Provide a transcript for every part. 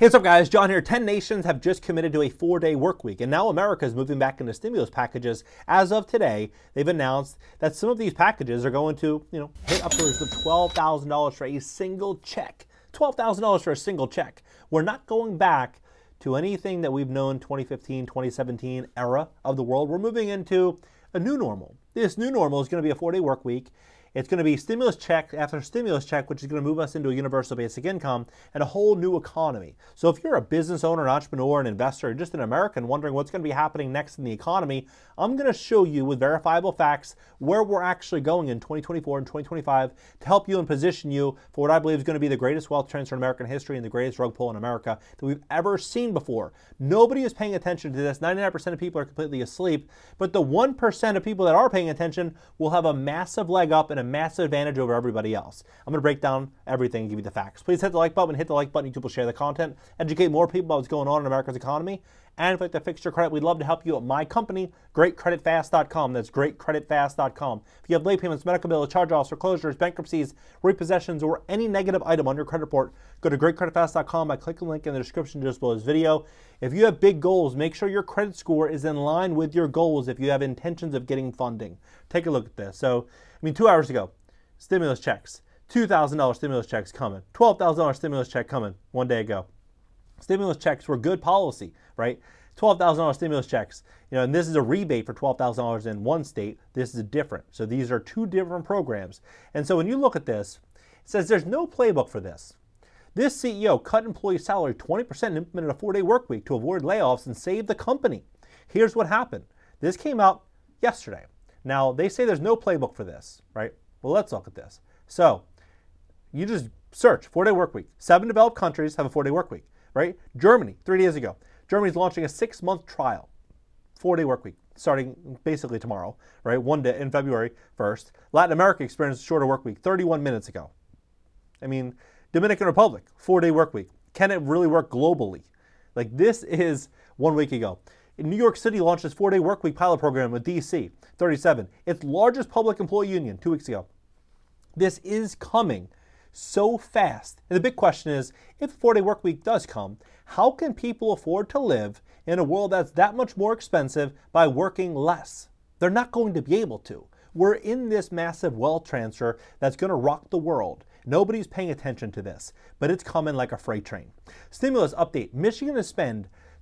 Hey, what's up guys? John here. 10 nations have just committed to a 4-day work week, and now America is moving back into stimulus packages. As of today, they've announced that some of these packages are going to, hit upwards of $12,000 for a single check. $12,000 for a single check. We're not going back to anything that we've known 2015, 2017 era of the world. We're moving into a new normal. This new normal is going to be a 4-day work week. It's going to be stimulus check after stimulus check, which is going to move us into a universal basic income and a whole new economy. So if you're a business owner, an entrepreneur, an investor, or just an American wondering what's going to be happening next in the economy, I'm going to show you with verifiable facts where we're actually going in 2024 and 2025 to help you and position you for what I believe is going to be the greatest wealth transfer in American history and the greatest rug pull in America that we've ever seen before. Nobody is paying attention to this. 99% of people are completely asleep, but the 1% of people that are paying attention will have a massive leg up and a massive advantage over everybody else. I'm going to break down everything and give you the facts. Please hit the like button. Hit the like button. YouTube will share the content. Educate more people about what's going on in America's economy. And if you'd like to fix your credit, we'd love to help you at my company, GreatCreditFast.com. That's GreatCreditFast.com. If you have late payments, medical bills, charge-offs, foreclosures, bankruptcies, repossessions, or any negative item on your credit report, go to GreatCreditFast.com by clicking the link in the description just below this video. If you have big goals, make sure your credit score is in line with your goals if you have intentions of getting funding. Take a look at this. So, 2 hours ago, stimulus checks, $2,000 stimulus checks coming, $12,000 stimulus check coming 1 day ago. Stimulus checks were good policy, right? $12,000 stimulus checks, and this is a rebate for $12,000 in one state. This is different. So these are two different programs. And so when you look at this, it says there's no playbook for this. This CEO cut employee salary 20% and implemented a 4-day work week to avoid layoffs and save the company. Here's what happened. This came out yesterday. Now, they say there's no playbook for this, right? Well, let's look at this. So you just search 4-day work week. 7 developed countries have a 4-day work week, right? Germany, 3 days ago. Germany's launching a 6-month trial, 4-day work week, starting basically tomorrow, right? 1 day in February 1st. Latin America experienced a shorter work week 31 minutes ago. Dominican Republic, 4-day work week. Can it really work globally? Like, this is 1 week ago. In New York City launched its 4-day work week pilot program with DC, 37, its largest public employee union 2 weeks ago. This is coming so fast. And the big question is, if a 4-day work week does come, how can people afford to live in a world that's that much more expensive by working less? They're not going to be able to. We're in this massive wealth transfer that's going to rock the world. Nobody's paying attention to this, but it's coming like a freight train. Stimulus update. Michigan is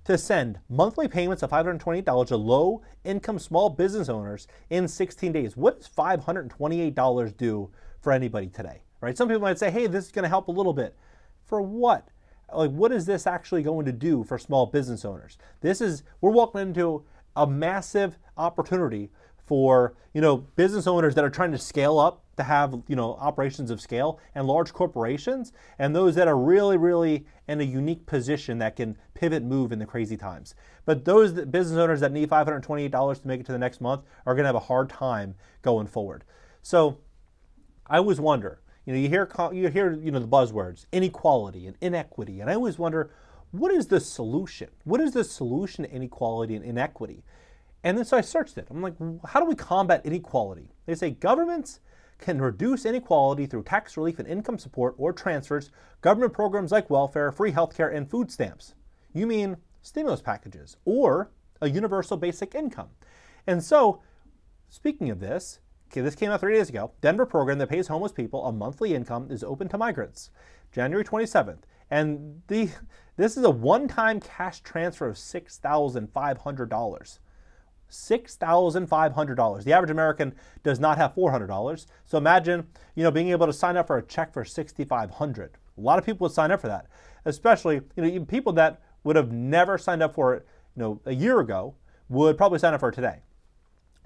to send monthly payments of $528 to low-income small business owners in 16 days. What does $528 do for anybody today? Right? Some people might say, hey, this is going to help a little bit. For what? Like, what is this actually going to do for small business owners? We're walking into a massive opportunity for, business owners that are trying to scale up to have, operations of scale, and large corporations, and those that are really, really in a unique position that can pivot, move in the crazy times. But those business owners that need $528 to make it to the next month are going to have a hard time going forward. So I always wonder, you hear the buzzwords, inequality and inequity, and I always wonder, what is the solution? What is the solution to inequality and inequity? And then so I searched it. I'm like, how do we combat inequality? They say governments can reduce inequality through tax relief and income support or transfers, government programs like welfare, free healthcare, and food stamps. You mean stimulus packages or a universal basic income. And so, speaking of this, this came out 3 days ago. Denver program that pays homeless people a monthly income is open to migrants. January 27th. And this is a one-time cash transfer of $6,500. $6,500. The average American does not have $400. So imagine, being able to sign up for a check for $6,500. A lot of people would sign up for that, especially, even people that would have never signed up for it, a year ago would probably sign up for it today,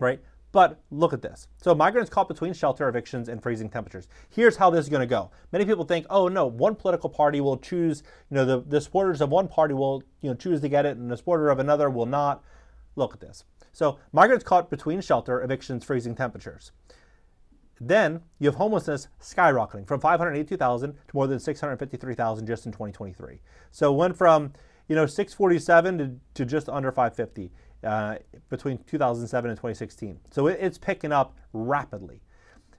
right? But look at this. So migrants caught between shelter evictions and freezing temperatures. Here's how this is going to go. Many people think, oh no, one political party will choose, the supporters of one party will, choose to get it, and the supporter of another will not. Look at this. So migrants caught between shelter, evictions, freezing temperatures. Then you have homelessness skyrocketing from 582,000 to more than 653,000 just in 2023. So it went from 647 to just under 550 between 2007 and 2016. So it's picking up rapidly.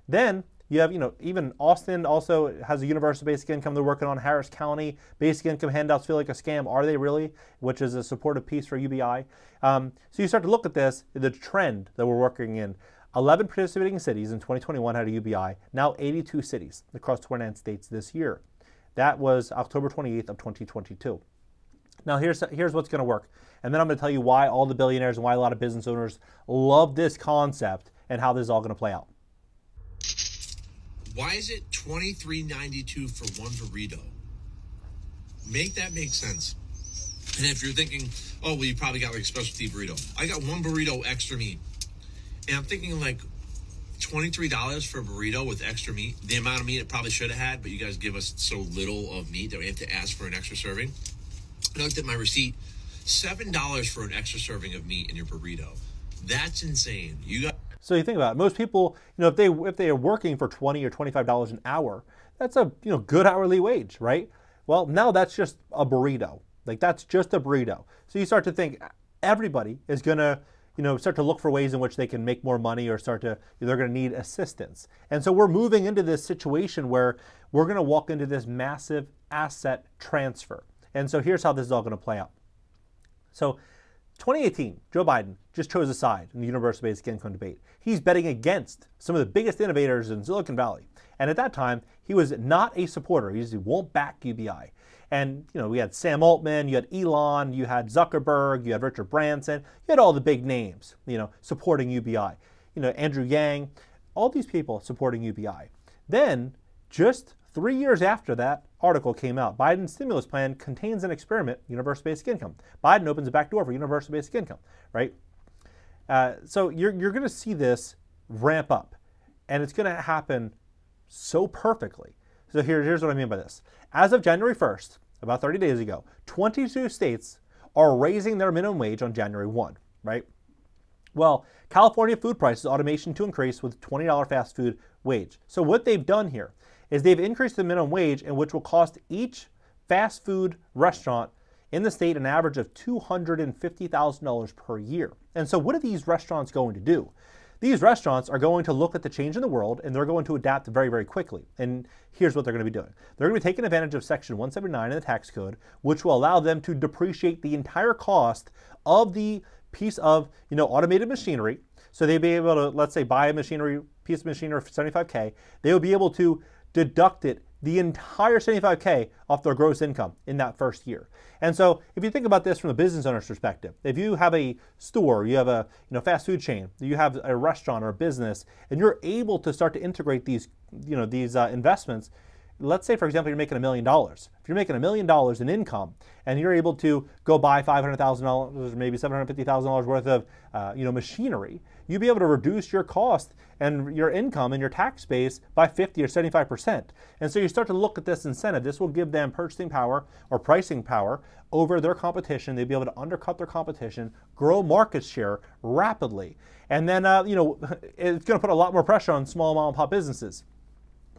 Then You have, even Austin also has a universal basic income they're working on. Harris County, basic income handouts feel like a scam. Are they really? Which is a supportive piece for UBI. So you start to look at this, the trend that we're working in. 11 participating cities in 2021 had a UBI. Now 82 cities across 29 states this year. That was October 28th of 2022. Now here's what's going to work. And then I'm going to tell you why all the billionaires and why a lot of business owners love this concept and how this is all going to play out. Why is it $23.92 for one burrito? Make that make sense. And if you're thinking, oh, well, you probably got like a specialty burrito. I got one burrito extra meat. And I'm thinking like $23 for a burrito with extra meat. The amount of meat it probably should have had, but you guys give us so little of meat that we have to ask for an extra serving. I looked at my receipt, $7 for an extra serving of meat in your burrito. That's insane. So you think about it, most people, if they are working for $20 or $25 an hour, that's a good hourly wage, right? Well, now that's just a burrito. Like that's just a burrito. So you start to think everybody is going to start to look for ways in which they can make more money or they're going to need assistance. And so we're moving into this situation where we're going to walk into this massive asset transfer. And so here's how this is all going to play out. So 2018, Joe Biden just chose a side in the universal basic income debate. He's betting against some of the biggest innovators in Silicon Valley. And at that time, he was not a supporter. He won't back UBI. And, we had Sam Altman, you had Elon, you had Zuckerberg, you had Richard Branson, you had all the big names, supporting UBI. Andrew Yang, all these people supporting UBI. Then, just 3 years after that article came out, Biden's stimulus plan contains an experiment, universal basic income. Biden opens a back door for universal basic income, right? So you're going to see this ramp up, and it's going to happen so perfectly. So here's what I mean by this. As of January 1st, about 30 days ago, 22 states are raising their minimum wage on January 1, right? Well, California food prices automation to increase with $20 fast food wage. So what they've done here is they've increased the minimum wage, and which will cost each fast food restaurant in the state an average of $250,000 per year. And so what are these restaurants going to do? These restaurants are going to look at the change in the world, and they're going to adapt very, very quickly. And here's what they're going to be doing. They're going to be taking advantage of Section 179 in the tax code, which will allow them to depreciate the entire cost of the piece of automated machinery. So they'd be able to, let's say, buy a piece of machinery for $75K. They will be able to deduct it, the entire $75K, off their gross income in that first year. And so if you think about this from a business owner's perspective, if you have a store, you have a fast food chain, you have a restaurant or a business, and you're able to start to integrate these investments. Let's say, for example, you're making $1 million. If you're making $1 million in income and you're able to go buy $500,000, maybe $750,000 worth of machinery, you'd be able to reduce your cost and your income and your tax base by 50 or 75%. And so you start to look at this incentive. This will give them purchasing power or pricing power over their competition. They'll be able to undercut their competition, grow market share rapidly. And then, it's going to put a lot more pressure on small mom and pop businesses.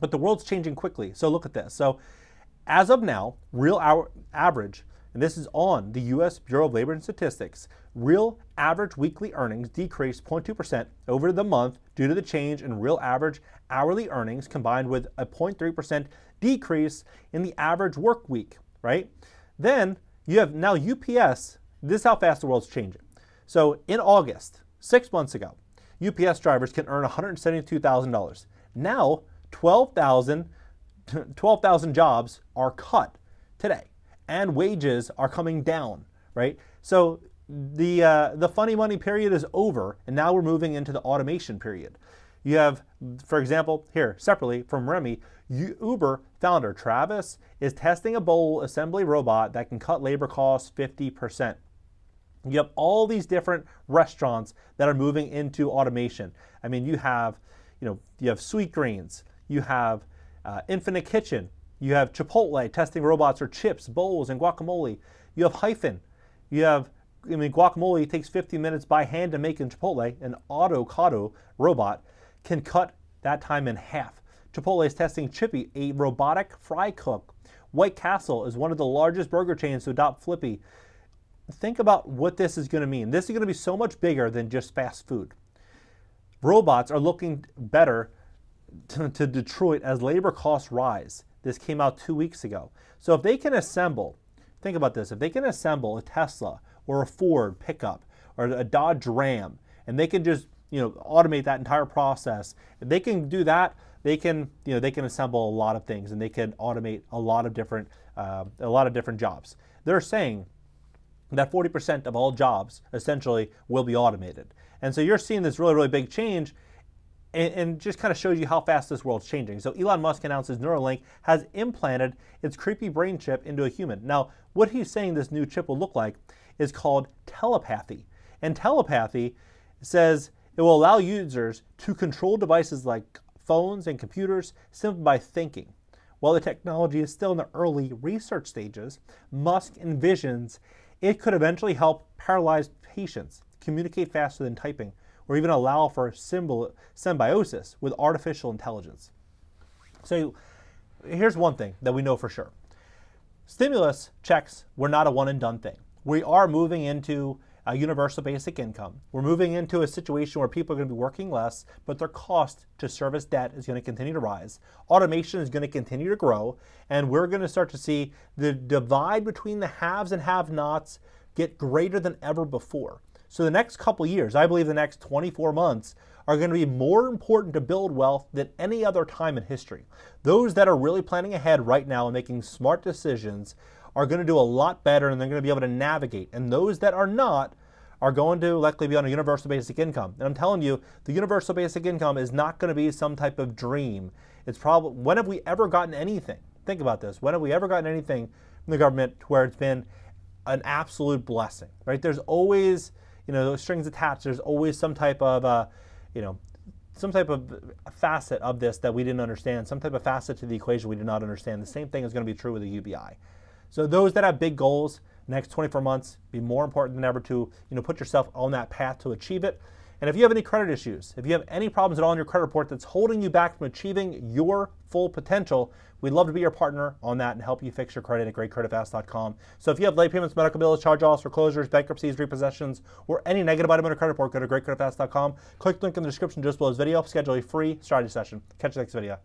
But the world's changing quickly. So look at this. So as of now, real average, and this is on the U.S. Bureau of Labor and Statistics, real average weekly earnings decreased 0.2% over the month due to the change in real average hourly earnings combined with a 0.3% decrease in the average work week, right? Then you have now UPS. This is how fast the world's changing. So in August, 6 months ago, UPS drivers can earn $172,000. Now, 12,000 jobs are cut today, and wages are coming down, right? So the funny money period is over, and now we're moving into the automation period. You have, for example, here, separately from Remy, Uber founder Travis is testing a bowl assembly robot that can cut labor costs 50%. You have all these different restaurants that are moving into automation. I mean, you have Sweet Greens, you have Infinite Kitchen, you have Chipotle testing robots for chips, bowls, and guacamole. You have Hyphen. You have, guacamole takes 50 minutes by hand to make in Chipotle. An avocado robot can cut that time in half. Chipotle is testing Chippy, a robotic fry cook. White Castle is one of the largest burger chains to adopt Flippy. Think about what this is going to mean. This is going to be so much bigger than just fast food. Robots are looking better to Detroit as labor costs rise. This came out 2 weeks ago. So if they can assemble, think about this, if they can assemble a Tesla or a Ford pickup or a Dodge Ram, and they can just automate that entire process, if they can do that, they can assemble a lot of things, and they can automate a lot of different jobs. They're saying that 40% of all jobs essentially will be automated. And so you're seeing this really, really big change, and just kind of shows you how fast this world's changing. So Elon Musk announces Neuralink has implanted its creepy brain chip into a human. Now, what he's saying this new chip will look like is called telepathy. And telepathy says it will allow users to control devices like phones and computers simply by thinking. While the technology is still in the early research stages, Musk envisions it could eventually help paralyzed patients communicate faster than typing, or even allow for symbiosis with artificial intelligence. So here's one thing that we know for sure. Stimulus checks were not a one and done thing. We are moving into a universal basic income. We're moving into a situation where people are going to be working less, but their cost to service debt is going to continue to rise. Automation is going to continue to grow, and we're going to start to see the divide between the haves and have-nots get greater than ever before. So the next couple years, I believe the next 24 months, are going to be more important to build wealth than any other time in history. Those that are really planning ahead right now and making smart decisions are going to do a lot better, and they're going to be able to navigate. And those that are not are going to likely be on a universal basic income. And I'm telling you, the universal basic income is not going to be some type of dream. It's probably, when have we ever gotten anything? Think about this. When have we ever gotten anything from the government where it's been an absolute blessing, right? There's always, those strings attached. There's always some type of, some type of facet of this that we didn't understand, some type of facet to the equation we did not understand. The same thing is going to be true with the UBI. So those that have big goals, next 24 months, be more important than ever to put yourself on that path to achieve it. And if you have any credit issues, if you have any problems at all in your credit report that's holding you back from achieving your full potential, we'd love to be your partner on that and help you fix your credit at GreatCreditFast.com. So if you have late payments, medical bills, charge-offs, foreclosures, bankruptcies, repossessions, or any negative item on your credit report, go to GreatCreditFast.com. Click the link in the description just below this video. Schedule a free strategy session. Catch you next video.